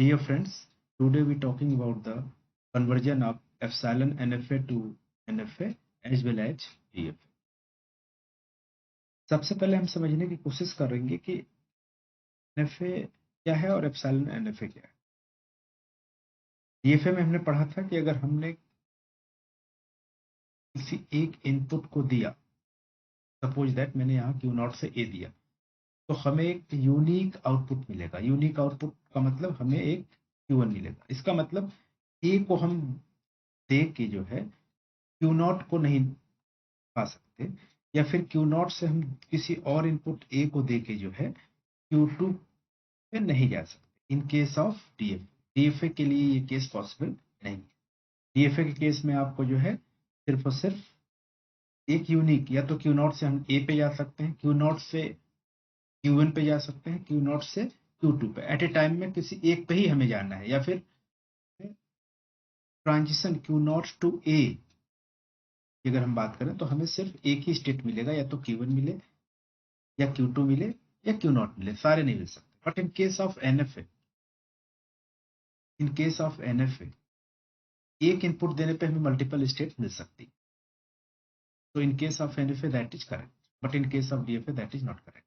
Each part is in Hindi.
Dear friends, today we're talking about the conversion of epsilon NFA to NFA as well as DFA. सबसे पहले हम समझने की कोशिश करेंगे कि NFA क्या है और एप्सिलॉन NFA क्या है। DFA में हमने पढ़ा था कि अगर हमने किसी एक इनपुट को दिया, सपोज दैट मैंने यहाँ Q0 से A दिया, तो हमें एक यूनिक आउटपुट मिलेगा। यूनिक आउटपुट का मतलब हमें एक Q1 मिलेगा। इसका मतलब A को हम दे के जो है Q0 को नहीं पा सकते, या फिर Q0 से हम किसी और इनपुट A को दे के जो है Q2 पे नहीं जा सकते। इन केस ऑफ DFA के लिए ये केस पॉसिबल नहीं। DFA के केस में आपको जो है सिर्फ और सिर्फ एक यूनिक, या तो Q0 से हम A पे जा सकते हैं, Q0 से Q1 पे जा सकते हैं, Q0 से Q2 पे। एट ए टाइम में किसी एक पे ही हमें जाना है, या फिर ट्रांजिशन Q0 टू A अगर हम बात करें तो हमें सिर्फ एक ही स्टेट मिलेगा, या तो Q1 मिले या Q2 मिले या Q0 मिले, सारे नहीं मिल सकते। But in case of NFA एक इनपुट देने पे हमें मल्टीपल स्टेट मिल सकती है। तो in case of NFA that is correct, but in case of DFA that is not correct.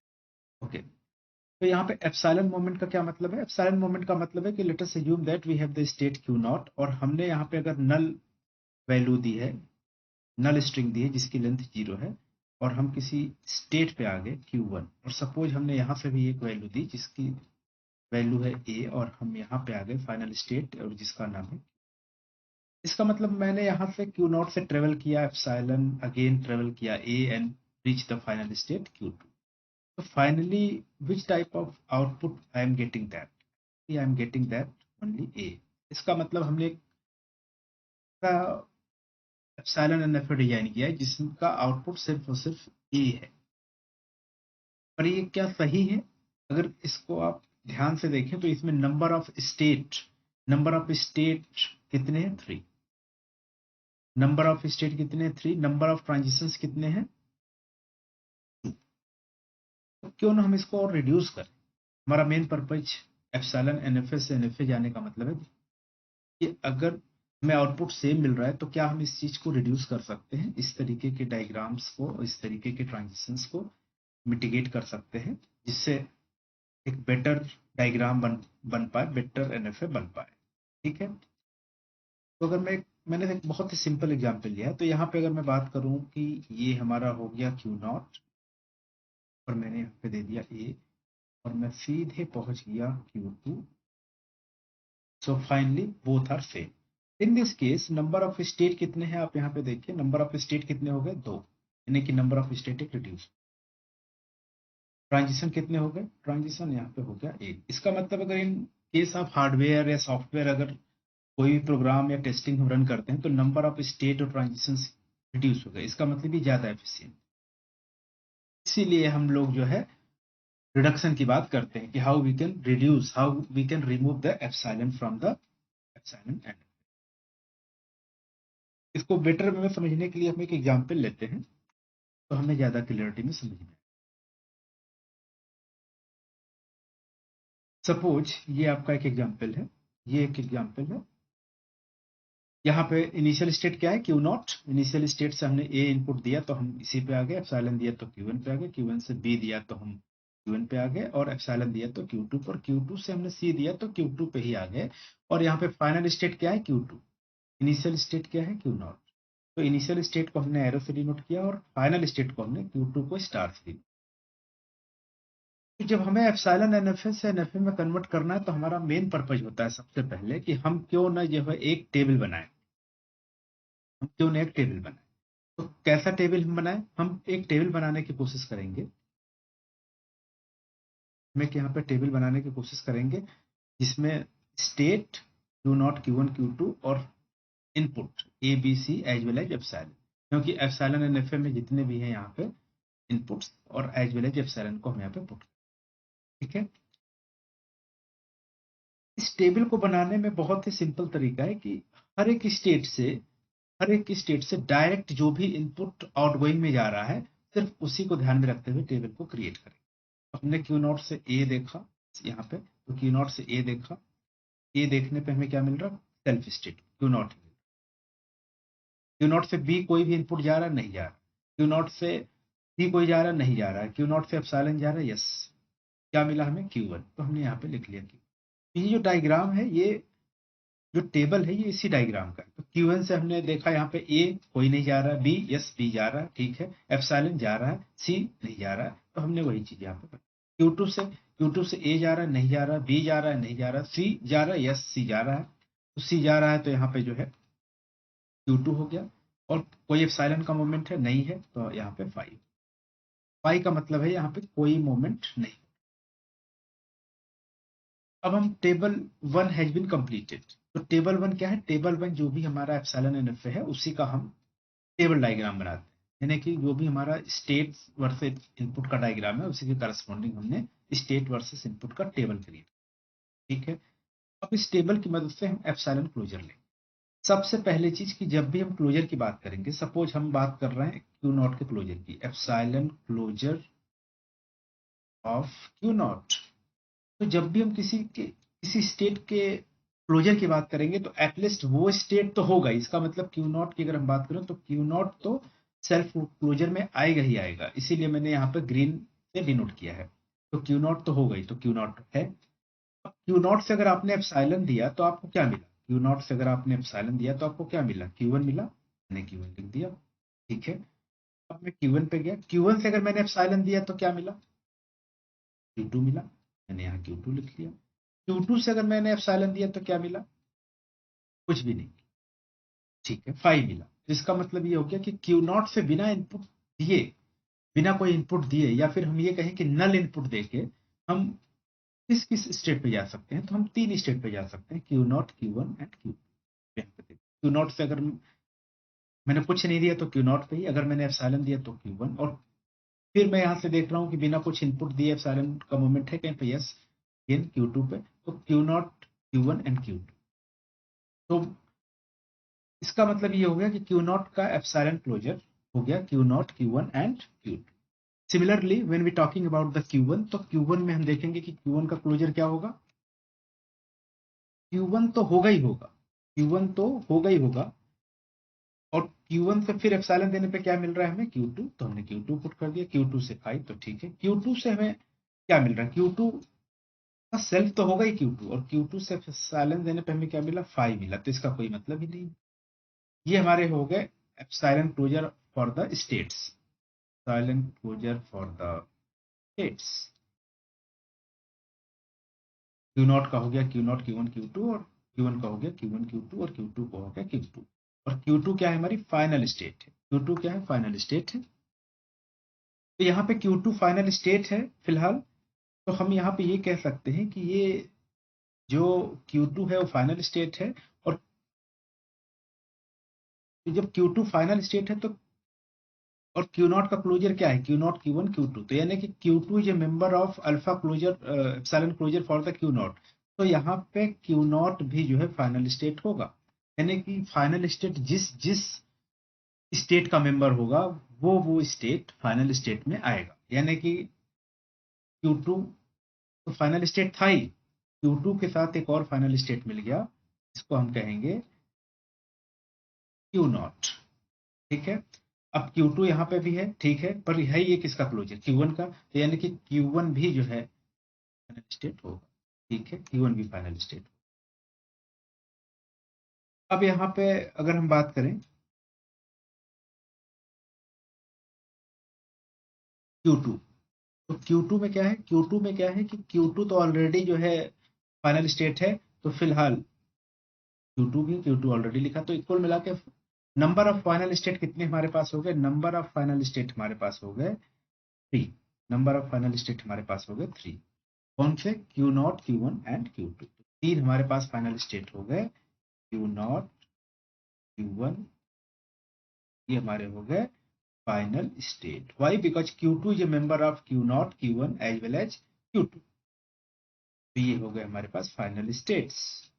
Okay, तो यहाँ पे एप्सिलॉन मोमेंट का क्या मतलब है? एप्सिलॉन मोमेंट का मतलब है कि let us assume that we have the state Q0 और हमने यहाँ पे अगर नल वैल्यू दी है, नल स्ट्रिंग दी है जिसकी लेंथ 0 है, और हम किसी स्टेट पे आ गए Q1, और सपोज हमने यहाँ से भी एक वैल्यू दी जिसकी वैल्यू है A, और हम यहाँ पे आ गए फाइनल स्टेट और जिसका नाम है। इसका मतलब मैंने यहाँ से Q0 से ट्रेवल किया, एप्सिलॉन अगेन ट्रेवल किया A and reach the final state Q2। तो finally which type of output I am getting that? I am getting that only A। इसका मतलब हमने एक एप्सिलॉन NFA डिजाइन किया है जिसका आउटपुट सिर्फ और सिर्फ A है। पर ये क्या सही है? अगर इसको आप ध्यान से देखें तो इसमें नंबर ऑफ स्टेट कितने हैं? 3। नंबर ऑफ स्टेट कितने हैं? 3। नंबर ऑफ ट्रांजिशंस कितने हैं? 2। तो क्यों ना हम इसको और रिड्यूस करें। हमारा मेन पर्पज एप्सिलॉन NFA से NFA जाने का मतलब है कि अगर हमें आउटपुट सेम मिल रहा है तो क्या हम इस चीज को रिड्यूस कर सकते हैं, इस तरीके के डायग्राम्स को, इस तरीके के ट्रांजिशंस को मिटिगेट कर सकते हैं, जिससे एक बेटर डायग्राम बन पाए, बेटर NFA बन पाए। ठीक है, तो अगर मैंने एक बहुत ही सिंपल एग्जांपल लिया है, तो यहाँ पे अगर मैं बात करूं कि ये हमारा हो गया Q0 और मैंने यहाँ पे दे दिया A, और मैं सीधे पहुंच गया Q2। So finally both are same. In this case number of state कितने हैं? आप यहाँ पे देखिए, नंबर ऑफ स्टेट कितने हो गए? 2, यानी कि नंबर ऑफ स्टेट एक रिड्यूस। ट्रांजिशन कितने हो गए? ट्रांजिशन यहाँ पे हो गया 1। इसका मतलब अगर इन केस ऑफ हार्डवेयर या सॉफ्टवेयर अगर कोई भी प्रोग्राम या टेस्टिंग हम रन करते हैं तो नंबर ऑफ स्टेट और ट्रांजिशन रिड्यूस हो गए, इसका मतलब ये ज्यादा एफिशिएंट। इसीलिए हम लोग जो है रिडक्शन की बात करते हैं कि how we can remove the epsilon from the epsilon end. इसको बेटर में समझने के लिए हम एक एग्जांपल लेते हैं तो हमें ज्यादा क्लियरिटी में समझ में। सपोज ये आपका एक एग्जांपल है, ये एक एग्जांपल है। यहाँ पे इनिशियल स्टेट क्या है? Q0। इनिशियल स्टेट से हमने A इनपुट दिया तो हम इसी पे आ गए, एप्सिलॉन दिया तो Q1 पे आ गए, Q1 से B दिया तो हम Q1 पे आ गए, और एप्सिलॉन दिया तो Q2 पर, Q2 से हमने C दिया तो Q2 पे ही आ गए। और यहाँ पे फाइनल स्टेट क्या है? Q2। इनिशियल स्टेट क्या है? Q0। तो इनिशियल स्टेट को हमने एरो से डिनोट किया और फाइनल स्टेट को हमने Q2 को स्टार से डिनोट। तो जब हमें एप्सिलॉन NFA से NFA में कन्वर्ट करना है तो हमारा मेन पर्पज होता है सबसे पहले कि हम क्यों ना जो है एक टेबल बनाए, हम क्यों ना एक टेबल बनाए। तो कैसा टेबल हम बनाए? हम एक टेबल बनाने की कोशिश करेंगे, हम एक यहाँ पे टेबल बनाने की कोशिश करेंगे जिसमें स्टेट Q0, Q1, Q2 और input A B C as well as epsilon, क्योंकि एप्सिलॉन NFA में जितने भी हैं यहाँ पे इनपुट्स और एज वेल एज एप्सिलॉन को हम यहाँ पे पुट। ठीक है, इस टेबल को बनाने में बहुत ही सिंपल तरीका है कि हर एक स्टेट से डायरेक्ट जो भी इनपुट आउटगोइंग में जा रहा है सिर्फ उसी को ध्यान में रखते हुए टेबल को क्रिएट करें। हमने Q0 से A देखा यहाँ पे, तो Q0 से A देखा, ए देखने पे हमें क्या मिल रहा है, self state Q not. Q naught से बी कोई भी इनपुट जा रहा है, नहीं जा रहा। क्यू नॉट से सी कोई जा रहा है, नहीं जा रहा है। क्यू नॉट से एप्सिलॉन जा रहा है, यस। क्या मिला हमें, Q1, तो हमने यहाँ पे लिख लिया Q। ये जो डायग्राम है, ये जो टेबल है, ये इसी डायग्राम का है। तो Q1 से हमने देखा यहाँ पे ए कोई नहीं जा रहा है, बी यस बी जा रहा है, ठीक है, एप्सिलॉन जा रहा है, सी नहीं जा रहा है, तो हमने वही चीज यहाँ पे Q2 से ए जा रहा है, नहीं जा रहा, बी जा रहा है, नहीं जा रहा, सी जा रहा है, यस सी जा रहा है। तो सी जा रहा है तो यहाँ पे जो है Q2 हो गया। और कोई एप्सिलॉन का मोमेंट है, नहीं है, तो यहाँ पे 5 का मतलब है यहाँ पे कोई मोमेंट नहीं। अब हम टेबल 1 हैज बीन कंप्लीटेड। तो टेबल 1 क्या है, टेबल 1 जो भी हमारा एप्सिलॉन एन एफ है, उसी का हम टेबल डायग्राम बनाते हैं। यानी कि जो भी हमारा स्टेट वर्सेस इनपुट का डायग्राम है, उसी के करस्पॉन्डिंग हमने स्टेट वर्सेस इनपुट का टेबल क्रिएट, ठीक है। अब इस टेबल की मदद से हम एप्सिलॉन क्लोजर लेंगे। सबसे पहले चीज की, जब भी हम क्लोजर की बात करेंगे, सपोज हम बात कर रहे हैं क्यू नॉट के क्लोजर की, epsilon closure of Q naught. तो जब भी हम किसी स्टेट के क्लोजर की बात करेंगे, तो एटलीस्ट वो स्टेट तो होगा। इसका मतलब क्यू नॉट की अगर हम बात करें, तो क्यू नॉट तो सेल्फ क्लोजर में आएगा ही आएगा, इसीलिए मैंने यहाँ पे ग्रीन से डिनोट किया है। तो क्यू नॉट तो हो गई, तो क्यू नॉट है। अब क्यू नॉट से अगर आपने एप्सिलॉन दिया तो आपको क्या मिला, क्यू नॉट से अगर आपने एप्सिलॉन दिया तो आपको क्या मिला, Q1 मिला, मैंने Q1 लिख दिया, ठीक है। अब मैं Q1 पे गया, Q1 से अगर मैंने एप्सिलॉन दिया तो क्या मिला, Q2 मिला, मैंने यहाँ Q2 लिख लिया। Q2 से अगर मैंने एप्सिलॉन दिया तो क्या मिला, कुछ भी नहीं, ठीक है, 5 मिला। तो इसका मतलब ये हो गया कि Q नॉट से बिना इनपुट दिए, बिना कोई इनपुट दिए, या फिर हम ये कहें कि नल इनपुट देके हम किस किस स्टेट पे जा सकते हैं, तो हम 3 स्टेट पे जा सकते हैं, Q naught, Q1 and Q2। Q not से अगर मैंने कुछ नहीं दिया तो Q नॉट पे ही, अगर मैंने एप्सिलॉन दिया तो Q1, और फिर मैं यहाँ से देख रहा हूँ कि बिना कुछ इनपुट दिए एप्सिलॉन का मोमेंट है कहीं पे, यस, अगेन Q2 पे, तो Q naught, Q1 and Q2। तो इसका मतलब ये हो गया कि Q नॉट का एप्सिलॉन क्लोजर हो गया Q naught, Q1 and Q2। Similarly when we talking about the Q1, तो Q1 में हम देखेंगे कि Q1 का क्लोजर क्या होगा, Q1 तो होगा ही होगा, Q1 तो होगा ही होगा। और Q1 से फिर एप्सिलॉन देने पे क्या मिल रहा है हमें, Q2, तो हमने Q2 पुट कर दिया, Q2 से 5, तो ठीक है। Q2 से हमें क्या मिल रहा है, Q2 का सेल्फ तो होगा ही Q2, और Q2 से एप्सिलॉन देने पे हमें क्या मिला, 5 मिला, तो इसका कोई मतलब ही नहीं। ये हमारे हो गए epsilon closure for the states, epsilon closure for the states. Q naught का हो गया Q नॉट, Q1, Q2, और Q1 का हो गया Q1, Q2, और Q2 का हो गया Q2। और Q2 क्या है, हमारी फाइनल स्टेट है। Q2 क्या है, फाइनल स्टेट है। तो यहाँ पे Q2 फाइनल स्टेट है फिलहाल। तो हम यहाँ पे ये कह सकते हैं कि ये जो Q2 है वो फाइनल स्टेट है। और जब Q2 फाइनल स्टेट है, तो और Q नॉट का क्लोजर क्या है, Q नॉट, Q1, Q2, तो यानी कि Q2 is a member of alpha closure, epsilon closure for the Q naught. तो यहाँ पे Q नॉट भी जो है फाइनल स्टेट होगा। यानी कि फाइनल स्टेट जिस जिस स्टेट का मेंबर होगा, वो स्टेट फाइनल स्टेट में आएगा। यानी कि Q2 तो फाइनल स्टेट था ही, Q2 के साथ एक और फाइनल स्टेट मिल गया, इसको हम कहेंगे Q नॉट, ठीक है। अब Q2 यहाँ पे भी है, ठीक है, पर है ये किसका क्लोजर, Q1 का, तो यानी कि Q1 भी जो है फाइनल स्टेट होगा, ठीक है, Q1 भी फाइनल स्टेट। अब यहाँ पे अगर हम बात करें Q2, तो Q2 में क्या है, Q2 में क्या है कि Q2 तो ऑलरेडी जो है फाइनल स्टेट है, तो फिलहाल Q2 भी, Q2 ऑलरेडी लिखा, तो इक्वल मिला के नंबर ऑफ फाइनल स्टेट कितने हमारे पास हो गए, नंबर ऑफ फाइनल स्टेट हमारे पास हो गए 3। नंबर ऑफ फाइनल स्टेट हमारे पास हो गए 3। कौन से, Q naught, Q1 and Q2, तीन हमारे पास फाइनल स्टेट हो गए, Q नॉट, Q1, ये हमारे हो गए final state. Why, because Q2 is a member of Q naught, Q1 as well as Q2। तो ये हो गए हमारे पास final states.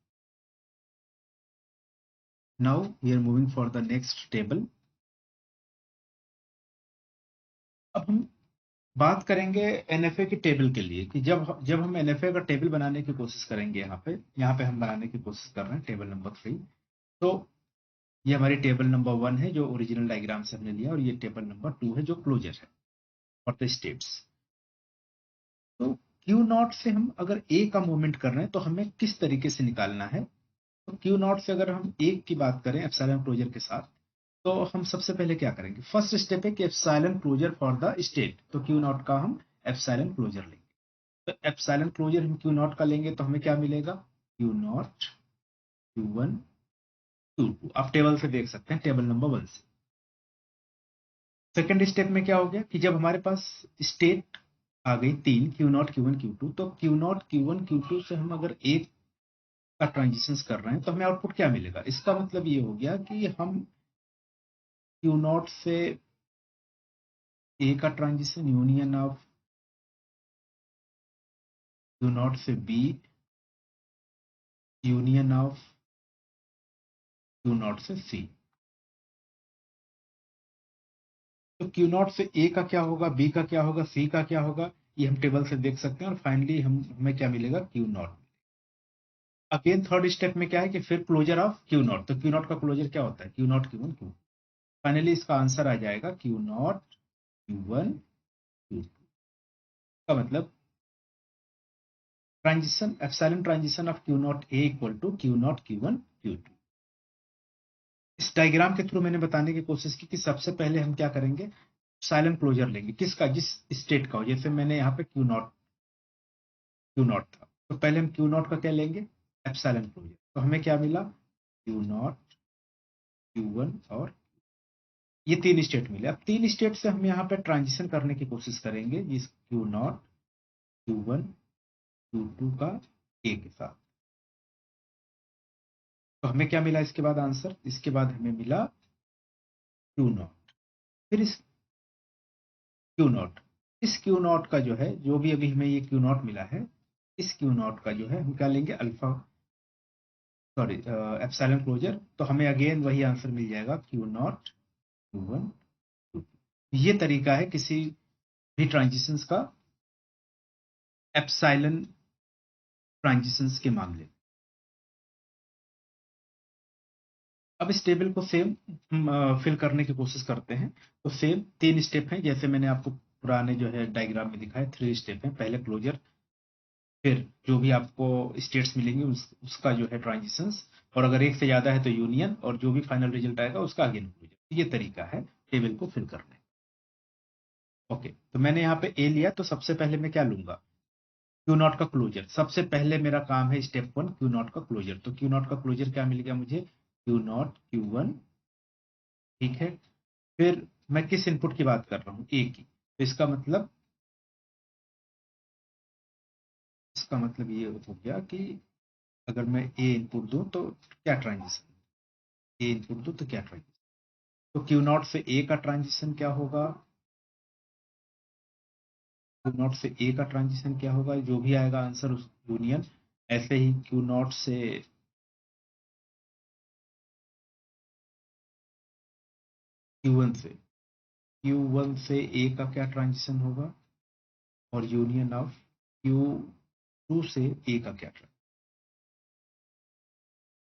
Now we are moving for the next table. अब हम बात करेंगे एनएफए की टेबल के लिए कि जब जब हम एनएफए का टेबल बनाने की कोशिश करेंगे, यहाँ पे हम बनाने की कोशिश कर रहे हैं टेबल नंबर 3। तो ये हमारी टेबल नंबर 1 है जो ओरिजिनल डायग्राम से हमने लिया, और ये टेबल नंबर 2 है जो क्लोजर है फॉर द स्टेट्स। तो क्यू नॉट से हम अगर ए का मूवमेंट कर रहे हैं तो हमें किस तरीके से निकालना है। तो क्यू नॉट से अगर हम एक की बात करें एप्सिलॉन क्लोजर के साथ, तो हम सबसे पहले क्या करेंगे, फर्स्ट स्टेप है कि epsilon closure for the state. तो क्यू नॉट का हम एप्सिलॉन क्लोजर लेंगे। तो एप्सिलॉन क्लोजर हम क्यू नॉट का लेंगे तो हमें क्या मिलेगा, क्यू नॉट Q1 Q2। आप टेबल से देख सकते हैं, टेबल नंबर 1 से। सेकेंड स्टेप में क्या हो गया कि जब हमारे पास स्टेट आ गई 3, क्यू नॉट Q1 Q2, तो क्यू नॉट Q1 Q2 से हम अगर एक का ट्रांजिशन कर रहे हैं तो हमें आउटपुट क्या मिलेगा। इसका मतलब ये हो गया कि हम क्यू नॉट से ए का transition union of Q naught से B union of Q naught से सी। तो क्यू नॉट से ए का क्या होगा, बी का क्या होगा, सी का क्या होगा, ये हम टेबल से देख सकते हैं। और फाइनली हमें क्या मिलेगा, Q naught. Again third step में क्या है कि फिर क्लोजर ऑफ क्यू नॉट। तो क्यू नॉट का क्लोजर क्या होता है, Q naught Q1 Q2। Finally इसका आंसर आ जाएगा क्यू नॉट Q1 Q2। का मतलब transition epsilon transition of Q naught A equal to Q naught Q1 Q2। इस डायग्राम के थ्रू मैंने बताने की कोशिश की कि सबसे पहले हम क्या करेंगे, साइलेंट क्लोजर लेंगे किसका, जिस स्टेट का हो। जैसे मैंने यहाँ पे क्यू नॉट था, तो पहले हम क्यू नॉट का क्या लेंगे, एप्सिलॉन क्लोजर। तो हमें क्या मिला, क्यू नॉट Q1 और ये 3 स्टेट मिले। अब 3 स्टेट से हम यहाँ पे ट्रांजिशन करने की कोशिश करेंगे, जिस क्यू नॉट Q1 Q2 का ए के साथ। तो हमें क्या मिला इसके बाद आंसर, इसके बाद हमें मिला क्यू नॉट। फिर इस क्यू नॉट का जो है, जो भी अभी हमें ये क्यू नॉट मिला है, इस क्यू नॉट का जो है हम क्या लेंगे, अल्फा सॉरी एप्सिलॉन क्लोजर। तो हमें अगेन वही आंसर मिल जाएगा, क्यू नॉट Q1 Q2। ये तरीका है किसी भी ट्रांजिशंस का एप्सिलॉन ट्रांजिशंस के मामले। अब इस टेबल को सेम फिल करने की कोशिश करते हैं। तो सेम 3 स्टेप हैं, जैसे मैंने आपको पुराने जो है डायग्राम में दिखाया, 3 स्टेप हैं। पहले क्लोजर, फिर जो भी आपको स्टेट्स मिलेंगे उसका जो है ट्रांजिशंस, और अगर एक से ज्यादा है तो यूनियन, और जो भी फाइनल रिजल्ट आएगा उसका अगेन क्लोजर। ये तरीका है टेबल को फिल करने। ओके, तो मैंने यहाँ पे ए लिया, तो सबसे पहले मैं क्या लूंगा, क्यू नॉट का क्लोजर। सबसे पहले मेरा काम है स्टेप 1 क्यू नॉट का क्लोजर। तो क्यू नॉट का क्लोजर क्या मिल गया मुझे, क्यू नॉट Q1। ठीक है, फिर मैं किस इनपुट की बात कर रहा हूँ, ए की। तो इसका मतलब ये हो गया कि अगर मैं ए इनपुट दूं तो क्या ट्रांजिशन, ए इनपुट दूं तो क्या ट्रांजिशन। तो क्यू नॉट से ए का ट्रांजिशन क्या होगा, क्यू नॉट से ए का ट्रांजिशन क्या होगा, जो भी आएगा आंसर उस यूनियन। ऐसे ही Q1 से Q1 से ए का क्या ट्रांजिशन होगा, और यूनियन ऑफ Q2 से ए का क्या ट्रांजिशन।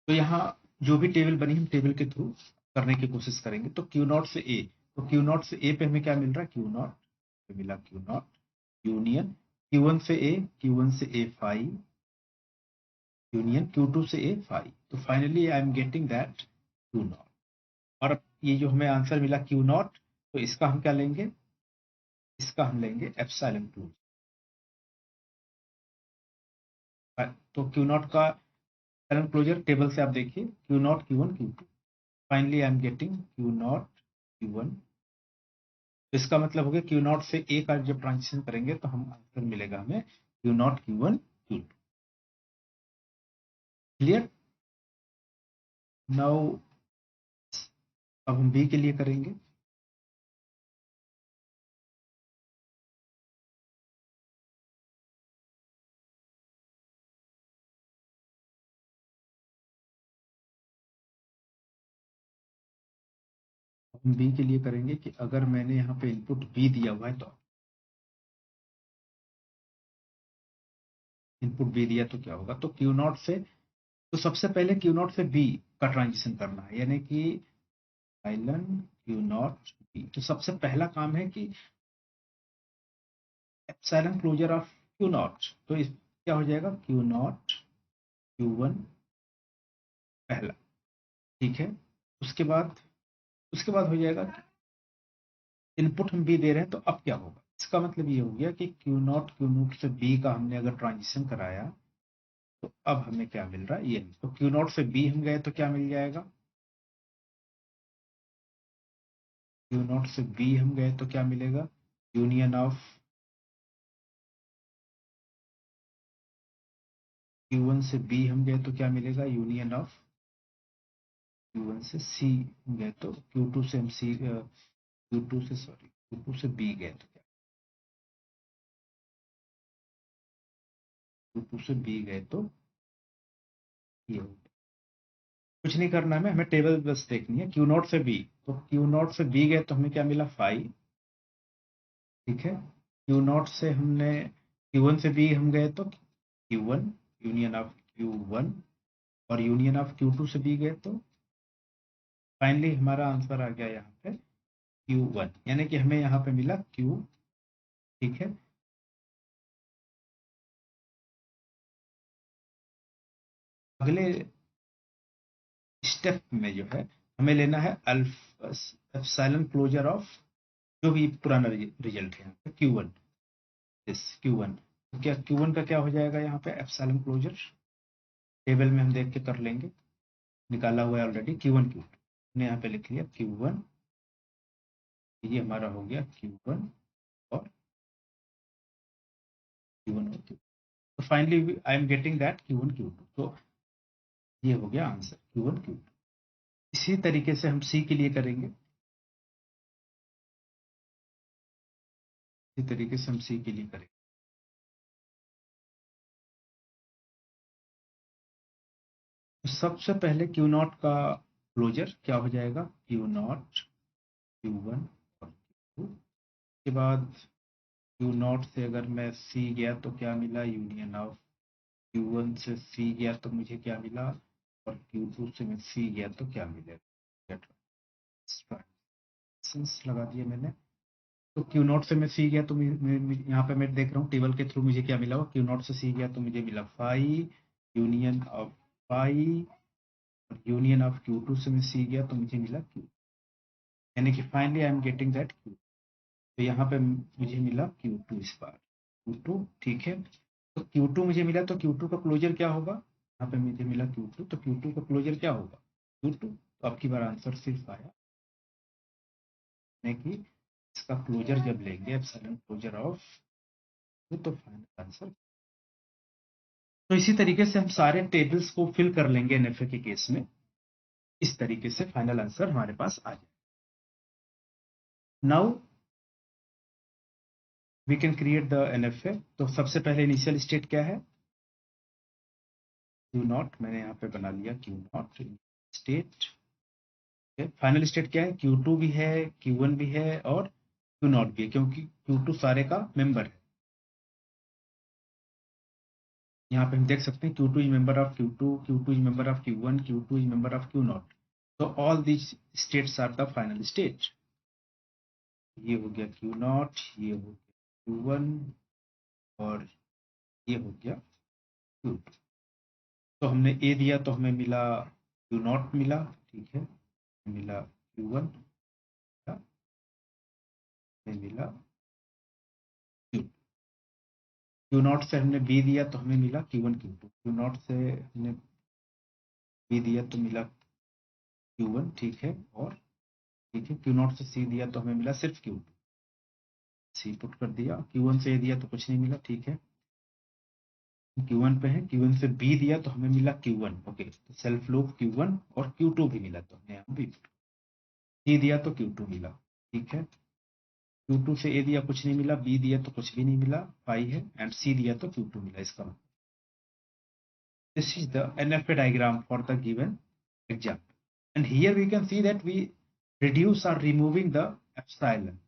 तो यहाँ जो भी टेबल बनी हम टेबल के थ्रू करने की कोशिश करेंगे। तो क्यू नॉट से ए, तो क्यू नॉट से ए पे हमें क्या मिल रहा है, क्यू नॉट पे मिला क्यू नॉट यूनियन Q1 से ए, Q1 से ए 5 यूनियन Q2 से ए 5। तो finally I am getting that Q not. और अब ये जो हमें आंसर मिला क्यू नॉट, तो इसका हम क्या लेंगे, इसका हम लेंगे एप्सिलॉन क्लोजर। तो क्यू नॉट का एप्सिलॉन क्लोजर टेबल से आप देखिए, Q naught Q1 Q2। Finally I am getting Q naught Q1। तो इसका मतलब हो गया क्यू नॉट से ए का जब ट्रांजिशन करेंगे तो हम आंसर मिलेगा हमें Q naught Q1 Q2। Clear. Now अब हम बी के लिए करेंगे। हम बी के लिए करेंगे कि अगर मैंने यहाँ पे इनपुट बी दिया हुआ है तो इनपुट बी दिया तो क्या होगा, तो क्यू नॉट से, तो सबसे पहले क्यू नॉट से बी का ट्रांजिशन करना है, यानी कि एप्सिलॉन क्यू नॉट बी। तो सबसे पहला काम है कि epsilon closure of Q naught, तो इस क्या हो जाएगा, क्यू नॉट क्यू वन पहला, ठीक है। उसके बाद हो जाएगा, इनपुट हम बी दे रहे हैं, तो अब क्या होगा, इसका मतलब ये हो गया कि क्यू नॉट से बी का हमने अगर ट्रांजिशन कराया, तो अब हमें क्या मिल रहा है, ये, तो क्यू नॉट से बी हम गए तो क्या मिल जाएगा, क्यू नॉट से बी हम गए तो क्या मिलेगा, यूनियन ऑफ Q1 से B हम गए तो क्या मिलेगा, यूनियन ऑफ Q1 से C हम गए तो Q2 से हम C, Q2 से B गए तो क्या, Q2 से B गए तो ये हो गया। कुछ नहीं करना है, हमें टेबल बस देखनी है, Q नॉट से B, तो Q नॉट से B गए तो हमें क्या मिला 5, ठीक है। Q नॉट से हमने Q1 से B हम गए तो Q1, यूनियन ऑफ Q1, और यूनियन ऑफ Q2 से B गए तो फाइनली हमारा आंसर आ गया यहाँ पे Q1, यानी कि हमें यहाँ पे मिला Q, ठीक है। अगले स्टेप में जो है हमें लेना है एप्सिलॉन क्लोजर ऑफ जो भी पुराना रिजल्ट है, Q1, इस Q1, तो क्या Q1 का क्या हो जाएगा, यहाँ पे एप्सिलॉन क्लोजर टेबल में हम देख के कर लेंगे, निकाला हुआ है ऑलरेडी Q1 Q2, हमने यहाँ पे लिख लिया Q1, ये हमारा हो गया Q1 और Q1 और Q2, तो finally I am getting that Q1 Q2, तो ये हो गया आंसर Q1 Q2। इसी तरीके से हम सी के लिए करेंगे, इसी तरीके से हम सी के लिए करेंगे। तो सबसे पहले Q नॉट का क्लोजर क्या हो जाएगा, Q नॉट Q1 और Q2, के बाद Q नॉट से अगर मैं C गया तो क्या मिला, यूनियन ऑफ Q1 से C गया तो मुझे क्या मिला, और Q2 से मैं C गया तो क्या मिलेगा, लगा दिया मैंने। तो Q नॉट से मैं C गया तो यहाँ पे मैं देख रहा हूँ टेबल के थ्रू मुझे क्या मिला, Q नॉट से C गया तो मुझे मिला 5, यूनियन ऑफ 5, और यूनियन ऑफ Q2 से मैं C गया तो मुझे मिला Q, यानी कि finally I am getting that Q, तो यहाँ पे मुझे मिला Q2 इस बार, Q2, ठीक है। तो Q2 मुझे मिला तो Q2 का क्लोजर क्या होगा, यहाँ पे मुझे मिला Q2, तो Q2 का क्लोजर क्या होगा, Q2, तो अब की बार आंसर सिर्फ आया, यानी कि इसका क्लोजर जब लेंगे एप्सिलॉन क्लोजर ऑफ, तो फाइनल आंसर। तो इसी तरीके से हम सारे टेबल्स को फिल कर लेंगे एनएफए के केस में, इस तरीके से फाइनल आंसर हमारे पास आ जाए। Now we can create the NFA. तो सबसे पहले इनिशियल स्टेट क्या है, क्यू नॉट, मैंने यहाँ पे बना लिया Q not state. Final state क्या है, Q2 भी है, Q1 भी है और Q नॉट भी है, क्योंकि Q2 सारे का मेंबर है। यहाँ पे हम देख सकते हैं Q2 is member of Q2, Q2 is member of Q1, Q2 is member of Q naught, तो all these states are the final state. ये हो गया Q नॉट, ये हो गया Q1 और ये हो गया Q2। तो हमने A दिया तो हमें मिला Q नॉट मिला, ठीक है, मिला Q1, मिला Q नॉट से हमने B दिया तो हमें मिला Q1 Q2, Q नॉट से हमने B दिया तो मिला Q1, ठीक है, और ठीक है Q नॉट से C दिया तो हमें मिला सिर्फ Q2, C पुट कर दिया, Q1 से A दिया तो कुछ नहीं मिला, ठीक है, Q1 पे है, Q1 से B दिया तो हमें मिला Q1, ओके, तो सेल्फ लूप Q1 और Q2 भी मिला तो हमने यहाँ B पुट, C दिया तो Q2 मिला, ठीक है, Q2 से A दिया कुछ नहीं मिला, B दिया तो कुछ भी नहीं मिला, 5 है, एंड C दिया तो Q2 मिला, इसका मतलब this is the NFA diagram for the given example. And here we can see that we reduce or removing the epsilon.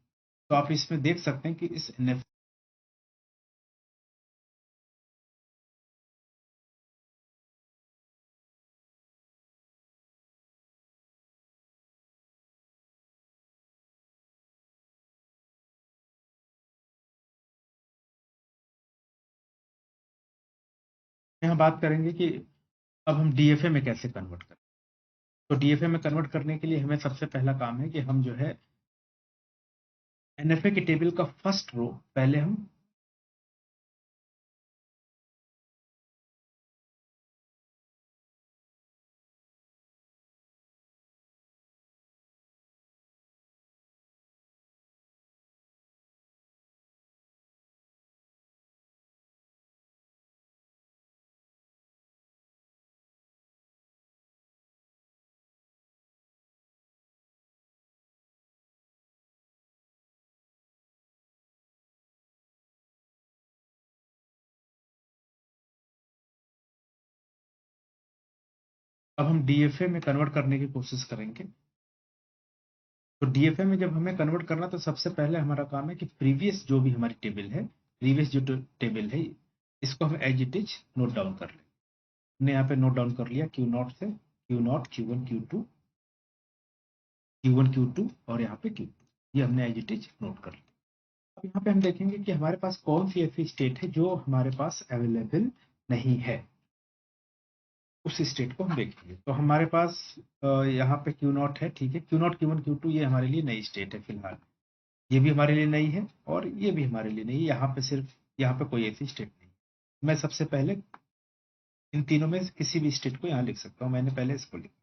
तो आप इसमें देख सकते हैं कि इस NFA यहाँ बात करेंगे कि अब हम डीएफए में कैसे कन्वर्ट करें। तो डीएफए में कन्वर्ट करने के लिए हमें सबसे पहला काम है कि हम जो है एनएफए की टेबल का फर्स्ट रो पहले हम डीएफए में कन्वर्ट करने की कोशिश करेंगे। तो डीएफए में जब हमें कन्वर्ट करना तो सबसे पहले हमारा काम है कि प्रीवियस जो भी हमारी टेबल है, प्रीवियस जो टेबल है, इसको हम as it is note down कर लें। हमने यहाँ पे नोट डाउन कर लिया क्यू नॉट से Q naught Q1 Q2 Q1 Q2 और यहाँ पे Q2, ये हमने एज इट इज नोट कर लिया। अब यहाँ पे हम देखेंगे कि हमारे पास कौन सी ऐसी स्टेट है जो हमारे पास अवेलेबल नहीं है, उस स्टेट को हम देखेंगे। तो हमारे पास यहाँ पे क्यू नॉट है, ठीक है, क्यू नॉट Q1 Q2 ये हमारे लिए नई स्टेट है फिलहाल, ये भी हमारे लिए नई है और ये भी हमारे लिए नई है। यहाँ पे सिर्फ यहाँ पे कोई ऐसी स्टेट नहीं। मैं सबसे पहले इन तीनों में किसी भी स्टेट को यहाँ लिख सकता हूँ, मैंने पहले इसको लिखा।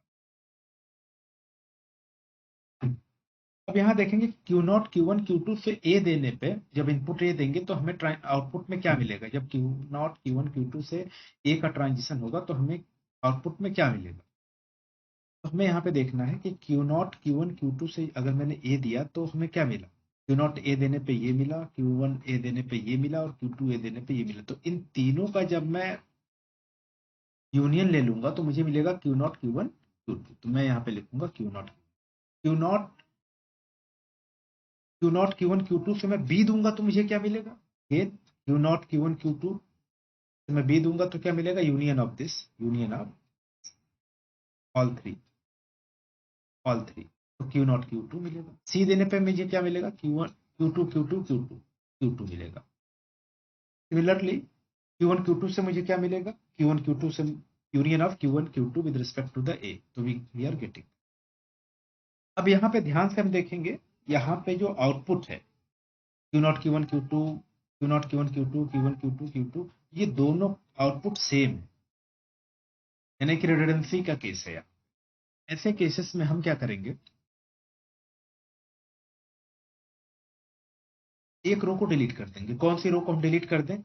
अब यहाँ देखेंगे क्यू नॉट Q1 Q2 से ए देने पे, जब इनपुट ए देंगे तो हमें आउटपुट में क्या मिलेगा। जब क्यू नॉट Q1 Q2 से ए का ट्रांजिशन होगा तो हमें आउटपुट में क्या मिलेगा। तो हमें यहाँ पे देखना है कि क्यू नॉट Q1 Q2 से अगर मैंने ए दिया तो हमें क्या मिला। क्यू नॉट ए देने पे ये मिला, Q1 ए देने पे ये मिला और Q2 ए देने पे ये मिला। तो इन तीनों का जब मैं यूनियन ले लूंगा तो मुझे मिलेगा क्यू नॉट Q1 Q2। तो मैं यहाँ पे लिखूंगा क्यू नॉट Q1 Q2 से मैं बी दूंगा तो मुझे क्या मिलेगा। ये Q1 Q2 से मैं बी दूंगा तो क्या मिलेगा, union of this, union of all three, all three. तो Q0 Q2 मिलेगा। सी देने पे मुझे क्या मिलेगा, Q1 Q2 Q2 Q2 Q2 मिलेगा। सिमिलरली Q1 Q2 से मुझे क्या मिलेगा, Q1 Q2 से union of Q1 Q2 with respect to the A. तो वी आर गेटिंग। अब यहाँ पे ध्यान से हम देखेंगे, यहाँ पे जो आउटपुट है Q0 Q1 Q2 Q0 Q1 Q2 Q1 Q2 Q2, ये दोनों आउटपुट सेम है, यानी कि रिडंडेंसी का केस है। ऐसे केसेस में हम क्या करेंगे, एक रो को डिलीट कर देंगे। कौन सी रो को हम डिलीट कर दें,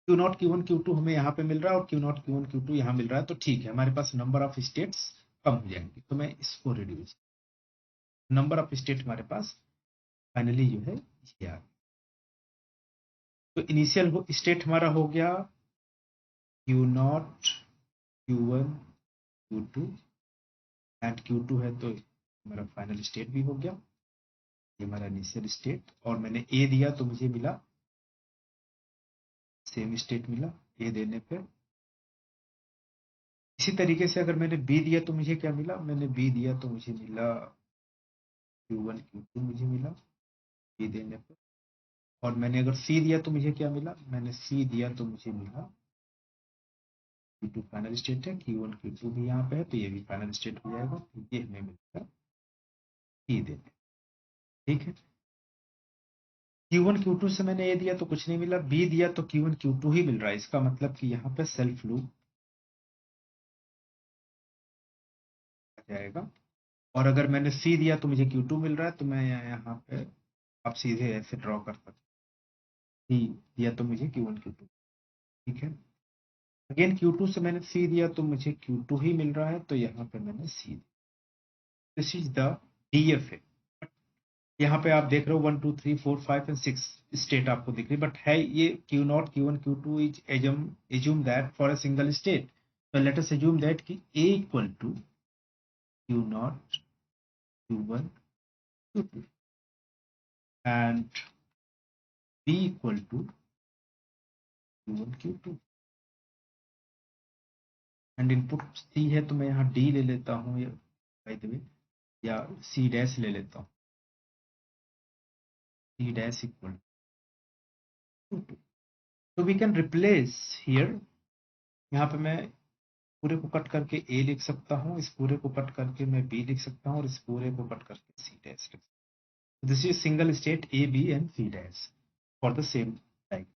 Q0 Q1 Q2 हमें यहाँ पे मिल रहा है और Q0 Q1 Q2 यहाँ मिल रहा है, तो ठीक है, हमारे पास नंबर ऑफ स्टेट्स कम हो जाएंगे। तो मैं इसको रिड्यूस, नंबर ऑफ स्टेट हमारे पास फाइनली जो है ये आ गया। तो इनिशियल स्टेट हमारा हो गया Q0 Q1 Q2 and Q2 है तो हमारा फाइनल स्टेट भी हो गया। ये हमारा इनिशियल स्टेट, और मैंने ए दिया तो मुझे मिला सेम स्टेट मिला ए देने पे। इसी तरीके से अगर मैंने बी दिया तो मुझे क्या मिला, मैंने बी दिया तो मुझे मिला Q1 Q2 मुझे मिला बी देने पे। और मैंने अगर सी दिया तो मुझे क्या मिला, मैंने सी दिया तो मुझे मिला Q2 फाइनल स्टेट है, Q1 Q2 भी यहाँ पे है तो ये भी फाइनल स्टेट हो जाएगा। तो ये हमें मिलता है सी देने, ठीक है। Q1 Q2 से मैंने ए दिया तो कुछ नहीं मिला, बी दिया तो Q1 Q2 ही मिल रहा है। इसका मतलब कि यहाँ पे सेल्फ लूप आ जाएगा। और अगर मैंने सी दिया तो मुझे Q2 मिल रहा है, तो मैं यहाँ पे आप सीधे ऐसे ड्रॉ कर सकते सी दिया तो मुझे Q1 Q2, ठीक है। अगेन Q2 से मैंने सी दिया तो मुझे Q2 ही मिल रहा है, तो यहाँ पे मैंने सी दिया। This is the DFA. यहाँ पे आप देख रहे हो 1 2 3 4 5 एंड 6 स्टेट आपको दिख रही, बट है ये Q0 Q1 Q2 is assume that for a single state. तो लेट अस एज्यूम दैट कि A equal to Q0 Q1 Q2 and B equal to Q1 Q2 and input C है तो मैं यहाँ D ले लेता हूँ, या बाय द वे या C डैश ले लेता हूँ, C dash equal to 2। So we can replace here यहाँ पे मैं पूरे को कट करके ए लिख सकता हूँ, इस पूरे को कट करके मैं बी लिख सकता हूँ और इस पूरे को कट करके सी डैश लिख सकता हूँ. This is single state A B and C dash for the same type.